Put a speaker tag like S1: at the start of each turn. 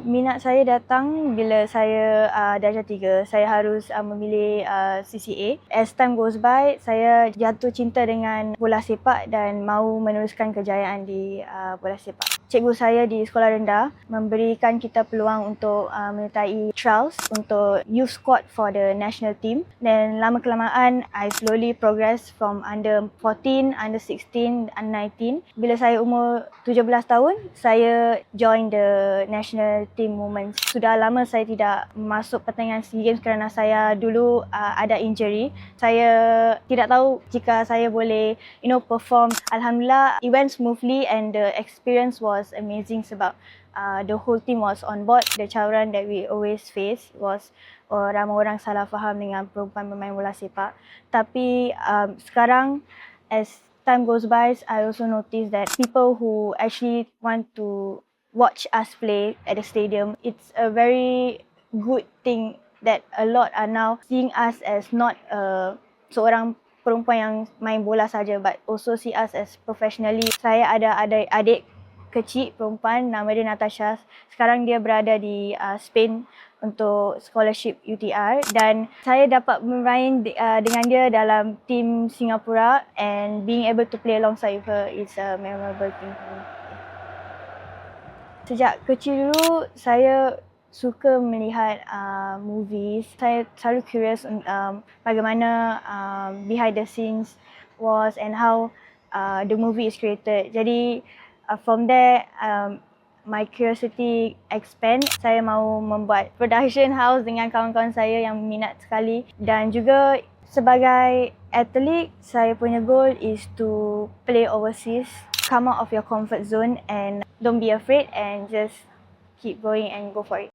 S1: Minat saya datang bila saya darjah 3. Saya harus memilih CCA. As time goes by, saya jatuh cinta dengan bola sepak dan mahu meneruskan kejayaan di bola sepak. Cikgu saya di sekolah rendah memberikan kita peluang untuk menyertai trials untuk youth squad for the national team. Dan lama kelamaan, I slowly progress from under 14, under 16, under 19. Bila saya umur 17 tahun, saya join the national team Women's. Sudah lama saya tidak masuk pertandingan SEA Games kerana saya dulu ada injury. Saya tidak tahu jika saya boleh perform. Alhamdulillah, it went smoothly and the experience was amazing sebab the whole team was on board. The cabaran that we always face was ramai orang salah faham dengan perempuan bermain bola sepak. Tapi sekarang, as time goes by, I also notice that people who actually want to watch us play at the stadium, it's a very good thing that a lot are now seeing us as not seorang perempuan yang main bola saja, but also see us as professionally. Saya ada adik kecil perempuan, nama dia Natasha. Sekarang dia berada di Spain untuk scholarship UTR dan saya dapat bermain dengan dia dalam tim Singapura, and being able to play alongside her is a memorable thing for me. Sejak kecil dulu, saya suka melihat movies. Saya selalu curious bagaimana behind the scenes was and how the movie is created. Jadi from there, my curiosity expand. Saya mahu membuat production house dengan kawan-kawan saya yang minat sekali. Dan juga sebagai atlet, saya punya goal is to play overseas. Come out of your comfort zone and don't be afraid and just keep going and go for it.